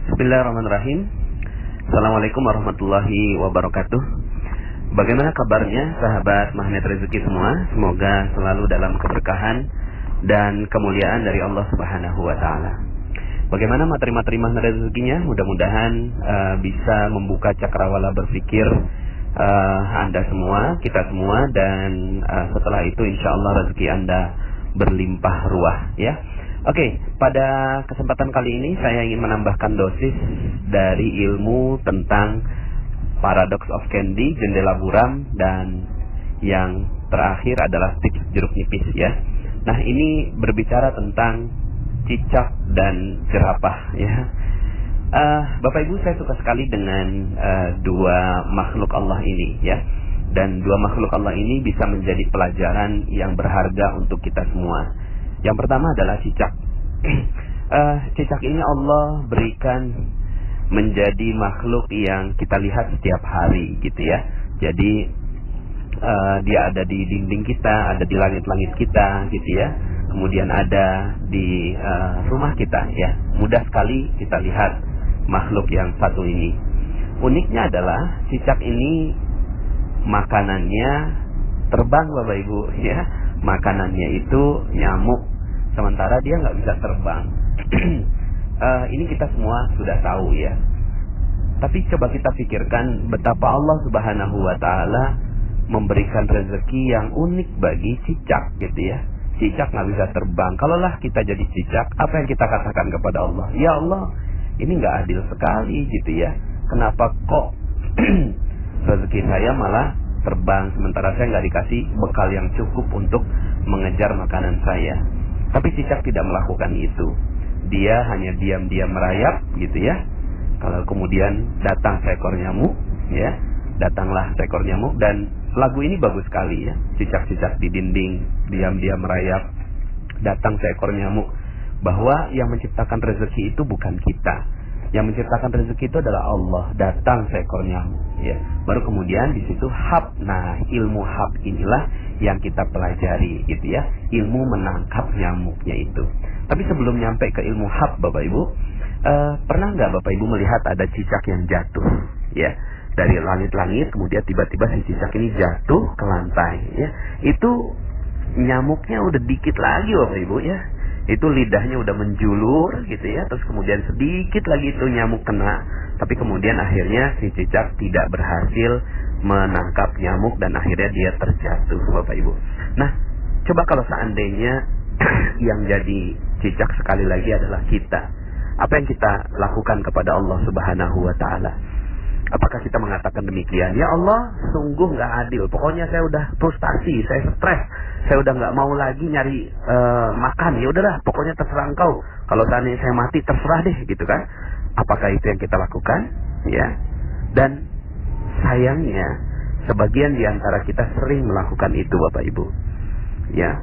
Bismillahirrahmanirrahim. Assalamualaikum warahmatullahi wabarakatuh. Bagaimana kabarnya sahabat Magnet Rezeki semua? Semoga selalu dalam keberkahan dan kemuliaan dari Allah Subhanahu wa taala. Bagaimana materi-materi Magnet Rezekinya? Mudah-mudahan bisa membuka cakrawala berpikir Anda semua, kita semua, dan setelah itu insya Allah rezeki Anda berlimpah ruah, ya. Oke, pada kesempatan kali ini saya ingin menambahkan dosis dari ilmu tentang paradox of candy, jendela buram, dan yang terakhir adalah tips jeruk nipis, ya. Nah, ini berbicara tentang cicak dan jerapah, ya. Bapak Ibu, saya suka sekali dengan dua makhluk Allah ini, ya. Dan dua makhluk Allah ini bisa menjadi pelajaran yang berharga untuk kita semua. Yang pertama adalah cicak. Cicak ini Allah berikan menjadi makhluk yang kita lihat setiap hari, gitu ya. Jadi dia ada di dinding kita, ada di langit-langit kita, gitu ya. Kemudian ada di rumah kita, ya. Mudah sekali kita lihat makhluk yang satu ini. Uniknya adalah cicak ini makanannya terbang, Bapak Ibu, ya. Makanannya itu nyamuk, sementara dia nggak bisa terbang. Ini kita semua sudah tahu, ya. Tapi coba kita pikirkan betapa Allah Subhanahu wa taala memberikan rezeki yang unik bagi cicak, gitu ya. Cicak nggak bisa terbang. Kalaulah kita jadi cicak, apa yang kita katakan kepada Allah? Ya Allah, ini nggak adil sekali, gitu ya. Kenapa kok rezeki saya malah terbang, sementara saya nggak dikasih bekal yang cukup untuk mengejar makanan saya. Tapi cicak tidak melakukan itu. Dia hanya diam-diam merayap, gitu ya. Kalau kemudian datang seekor nyamuk, ya, datanglah seekor nyamuk, dan lagu ini bagus sekali, ya. Cicak-cicak di dinding diam-diam merayap, datang seekor nyamuk. Bahwa yang menciptakan rezeki itu bukan kita. Yang menciptakan rezeki itu adalah Allah. Datang seekor nyamuk, ya. Baru kemudian di situ hab. Nah, ilmu hab inilah yang kita pelajari, gitu ya. Ilmu menangkap nyamuknya itu. Tapi sebelum nyampe ke ilmu hab, Bapak Ibu, pernah nggak Bapak Ibu melihat ada cicak yang jatuh, ya, dari langit-langit, kemudian tiba-tiba si cicak ini jatuh ke lantai, ya. Itu nyamuknya udah dikit lagi, Bapak Ibu, ya. Itu lidahnya udah menjulur, gitu ya. Terus kemudian sedikit lagi itu nyamuk kena. Tapi kemudian akhirnya si cicak tidak berhasil menangkap nyamuk dan akhirnya dia terjatuh, Bapak Ibu. Nah, coba kalau seandainya yang jadi cicak sekali lagi adalah kita, apa yang kita lakukan kepada Allah Subhanahu wa taala? Apakah kita mengatakan demikian? Ya Allah, sungguh nggak adil. Pokoknya saya udah frustasi, saya stres, saya udah nggak mau lagi nyari makan. Ya udahlah, pokoknya terserah engkau. Kalau seandainya saya mati, terserah deh, gitu kan? Apakah itu yang kita lakukan? Ya. Dan sayangnya, sebagian di antara kita sering melakukan itu, Bapak Ibu. Ya.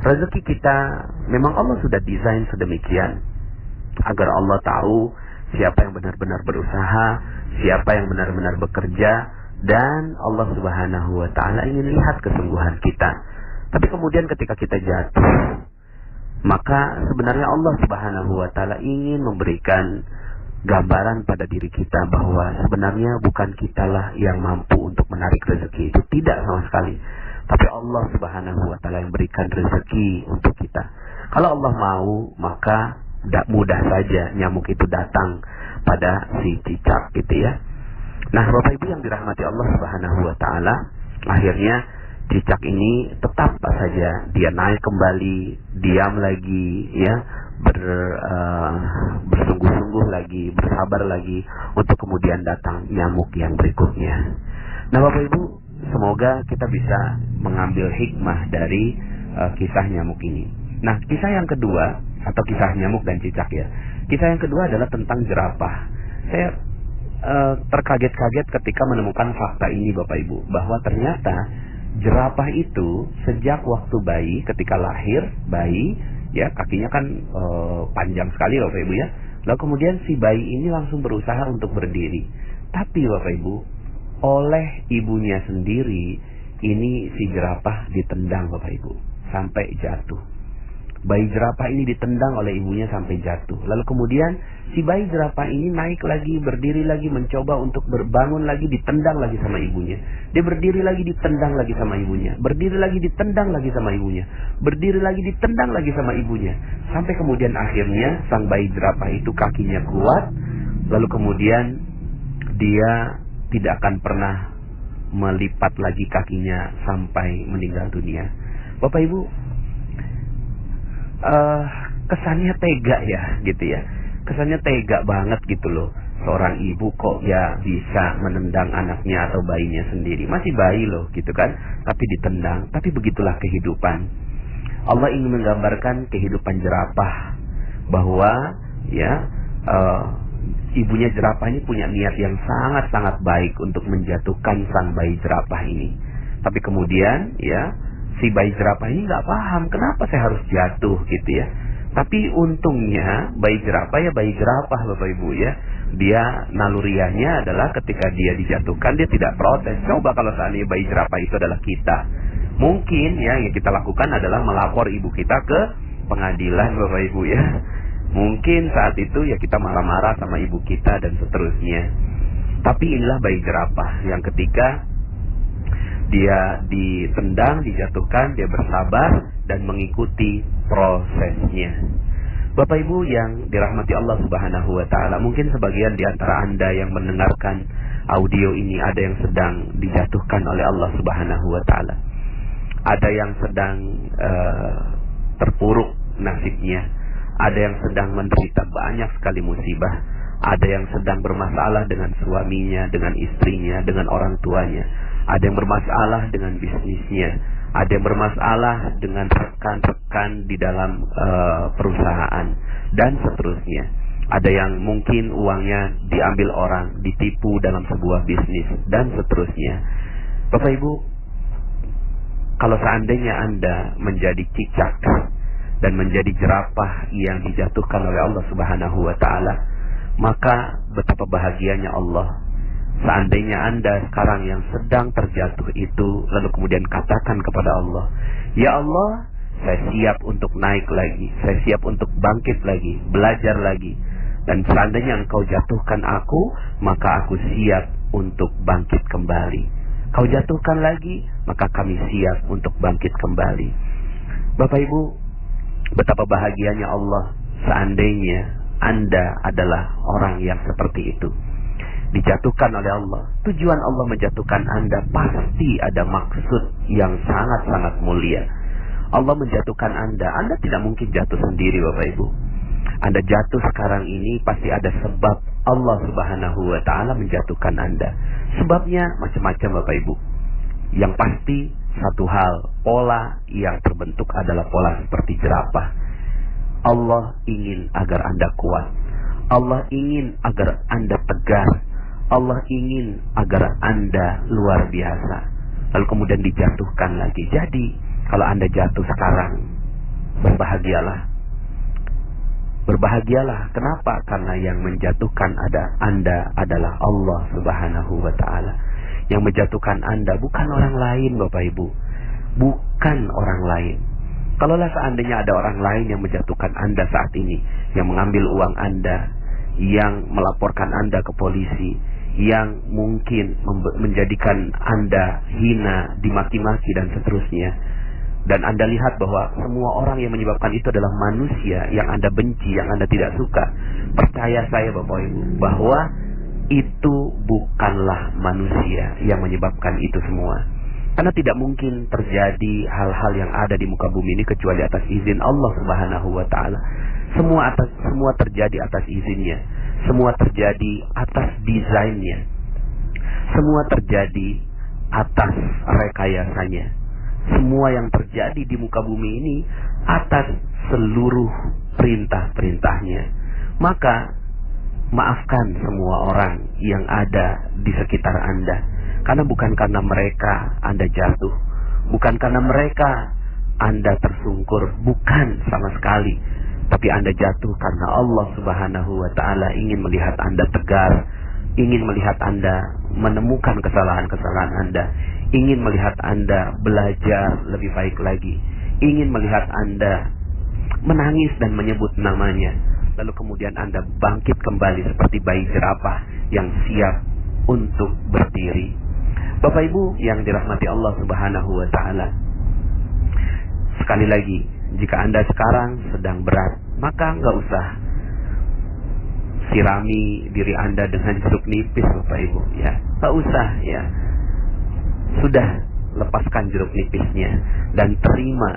Rezeki kita memang Allah sudah desain sedemikian agar Allah tahu siapa yang benar-benar berusaha, siapa yang benar-benar bekerja, dan Allah Subhanahu wa taala ingin lihat kesungguhan kita. Tapi kemudian ketika kita jatuh, maka sebenarnya Allah Subhanahu wa taala ingin memberikan gambaran pada diri kita bahwa sebenarnya bukan kitalah yang mampu untuk menarik rezeki itu, tidak sama sekali. Tapi Allah Subhanahu wa taala yang berikan rezeki untuk kita. Kalau Allah mau, maka mudah saja nyamuk itu datang pada si cicak, gitu ya. Nah, Bapak Ibu yang dirahmati Allah Subhanahu wa taala, akhirnya cicak ini tetap saja dia naik kembali, diam lagi, ya, bersungguh-sungguh lagi, bersabar lagi untuk kemudian datang nyamuk yang berikutnya. Nah, Bapak Ibu, semoga kita bisa mengambil hikmah dari kisah nyamuk ini. Nah, kisah yang kedua, atau kisah nyamuk dan cicak, ya. Kisah yang kedua adalah tentang jerapah. Saya terkaget-kaget ketika menemukan fakta ini, Bapak Ibu, bahwa ternyata jerapah itu sejak waktu bayi, ketika lahir bayi, ya, kakinya kan panjang sekali, Bapak Ibu, ya. Lalu kemudian si bayi ini langsung berusaha untuk berdiri. Tapi Bapak Ibu, oleh ibunya sendiri, ini si jerapah ditendang, Bapak Ibu, sampai jatuh. Bayi jerapah ini ditendang oleh ibunya sampai jatuh. Lalu kemudian Si bayi jerapah ini naik lagi, berdiri lagi, mencoba untuk berbangun lagi, ditendang lagi sama ibunya. Dia berdiri lagi, ditendang lagi sama ibunya. Berdiri lagi, ditendang lagi sama ibunya. Berdiri lagi, ditendang lagi sama ibunya. Sampai kemudian akhirnya sang bayi jerapah itu kakinya kuat. Lalu kemudian dia tidak akan pernah melipat lagi kakinya sampai meninggal dunia. Bapak Ibu, kesannya tega ya gitu ya. Kesannya tega banget gitu loh. Seorang ibu kok ya bisa menendang anaknya atau bayinya sendiri. Masih bayi loh gitu kan. Tapi ditendang. Tapi begitulah kehidupan. Allah ingin menggambarkan kehidupan jerapah. Bahwa ya ibunya jerapah ini punya niat yang sangat-sangat baik untuk menjatuhkan sang bayi jerapah ini. Tapi kemudian ya si bayi jerapah ini nggak paham kenapa saya harus jatuh gitu ya. Tapi untungnya bayi jerapah ya bayi jerapah Bapak Ibu ya. Dia naluriahnya adalah ketika dia dijatuhkan dia tidak protes. Coba kalau seandainya bayi jerapah itu adalah kita. Mungkin ya yang kita lakukan adalah melapor ibu kita ke pengadilan Bapak Ibu ya. Mungkin saat itu ya kita marah-marah sama ibu kita dan seterusnya. Tapi inilah bayi jerapah yang ketika dia ditendang, dijatuhkan, dia bersabar dan mengikuti prosesnya. Bapak Ibu yang dirahmati Allah Subhanahu wa taala, mungkin sebagian di antara Anda yang mendengarkan audio ini ada yang sedang dijatuhkan oleh Allah Subhanahu wa taala. Ada yang sedang terpuruk nasibnya. Ada yang sedang menderita banyak sekali musibah. Ada yang sedang bermasalah dengan suaminya, dengan istrinya, dengan orang tuanya. Ada yang bermasalah dengan bisnisnya. Ada yang bermasalah dengan rekan-rekan di dalam perusahaan dan seterusnya. Ada yang mungkin uangnya diambil orang, ditipu dalam sebuah bisnis dan seterusnya. Bapak Ibu, kalau seandainya Anda menjadi cicak dan menjadi jerapah yang dijatuhkan oleh Allah Subhanahu wa taala, maka betapa bahagianya Allah. Seandainya Anda sekarang yang sedang terjatuh itu, lalu kemudian katakan kepada Allah, ya Allah, saya siap untuk naik lagi, saya siap untuk bangkit lagi, belajar lagi. Dan seandainya Engkau jatuhkan aku, maka aku siap untuk bangkit kembali. Kau jatuhkan lagi, maka kami siap untuk bangkit kembali. Bapak Ibu, betapa bahagianya Allah seandainya Anda adalah orang yang seperti itu, dijatuhkan oleh Allah. Tujuan Allah menjatuhkan Anda pasti ada maksud yang sangat-sangat mulia. Allah menjatuhkan Anda tidak mungkin jatuh sendiri Bapak Ibu. Anda jatuh sekarang ini pasti ada sebab Allah Subhanahu wa taala menjatuhkan Anda. Sebabnya macam-macam Bapak Ibu. Yang pasti satu hal, pola yang terbentuk adalah pola seperti jerapah. Allah ingin agar Anda kuat. Allah ingin agar Anda tegar. Allah ingin agar Anda luar biasa. Lalu kemudian dijatuhkan lagi. Jadi kalau Anda jatuh sekarang, berbahagialah. Berbahagialah. Kenapa? Karena yang menjatuhkan Anda adalah Allah Subhanahu wa taala. Yang menjatuhkan Anda bukan orang lain Bapak Ibu. Bukan orang lain. Kalaulah seandainya ada orang lain yang menjatuhkan Anda saat ini, yang mengambil uang Anda, yang melaporkan Anda ke polisi, yang mungkin menjadikan Anda hina, dimaki-maki dan seterusnya, dan Anda lihat bahwa semua orang yang menyebabkan itu adalah manusia yang Anda benci, yang Anda tidak suka, percaya saya Bapak Ibu, bahwa itu bukanlah manusia yang menyebabkan itu semua. Karena tidak mungkin terjadi hal-hal yang ada di muka bumi ini kecuali atas izin Allah Subhanahu wa taala. Semua terjadi atas izinnya. Semua terjadi atas desainnya. Semua terjadi atas rekayasanya. Semua yang terjadi di muka bumi ini atas seluruh perintah-perintahnya. Maka maafkan semua orang yang ada di sekitar Anda. Karena bukan karena mereka Anda jatuh, bukan karena mereka Anda tersungkur, bukan sama sekali. Tapi Anda jatuh karena Allah Subhanahu wa taala ingin melihat Anda tegar, ingin melihat Anda menemukan kesalahan-kesalahan Anda, ingin melihat Anda belajar lebih baik lagi, ingin melihat Anda menangis dan menyebut namanya, lalu kemudian Anda bangkit kembali seperti bayi jerapah yang siap untuk berdiri. Bapak Ibu yang dirahmati Allah Subhanahu wa taala, sekali lagi, jika Anda sekarang sedang berat, maka nggak usah sirami diri Anda dengan jeruk nipis, Bapak Ibu, ya. Nggak usah, ya. Sudah, lepaskan jeruk nipisnya dan terima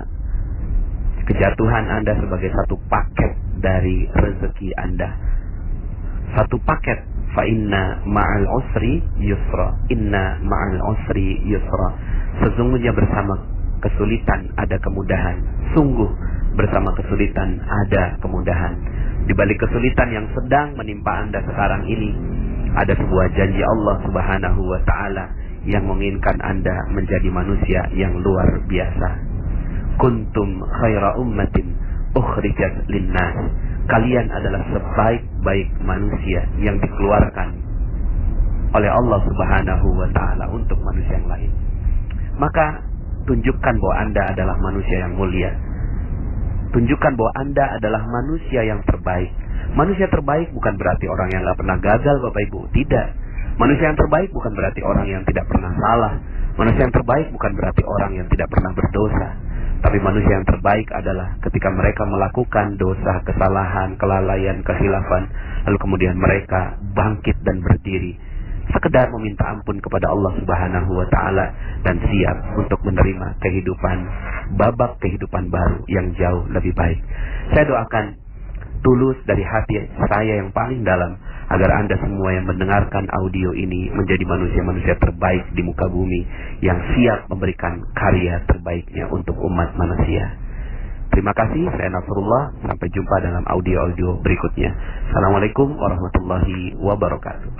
kejatuhan Anda sebagai satu paket dari rezeki Anda. Satu paket. Fa inna ma'al usri yusra. Inna ma'al usri yusra. Sesungguhnya bersama kesulitan ada kemudahan. Sungguh bersama kesulitan ada kemudahan. Di balik kesulitan yang sedang menimpa Anda sekarang ini, ada sebuah janji Allah Subhanahu wa taala yang menginginkan Anda menjadi manusia yang luar biasa. Kuntum khaira ummatin ukhrijat linnas. Kalian adalah sebaik-baik manusia yang dikeluarkan oleh Allah Subhanahu wa taala untuk manusia yang lain. Maka tunjukkan bahwa Anda adalah manusia yang mulia. Tunjukkan bahwa Anda adalah manusia yang terbaik. Manusia terbaik bukan berarti orang yang gak pernah gagal, Bapak Ibu. Tidak. Manusia yang terbaik bukan berarti orang yang tidak pernah salah. Manusia yang terbaik bukan berarti orang yang tidak pernah berdosa. Tapi manusia yang terbaik adalah ketika mereka melakukan dosa, kesalahan, kelalaian, kehilafan, lalu kemudian mereka bangkit dan berdiri, sekedar meminta ampun kepada Allah Subhanahu wa taala dan siap untuk menerima kehidupan, babak kehidupan baru yang jauh lebih baik. Saya doakan tulus dari hati saya yang paling dalam agar Anda semua yang mendengarkan audio ini menjadi manusia-manusia terbaik di muka bumi yang siap memberikan karya terbaiknya untuk umat manusia. Terima kasih, saya Nasrullah. Sampai jumpa dalam audio-audio berikutnya. Assalamualaikum warahmatullahi wabarakatuh.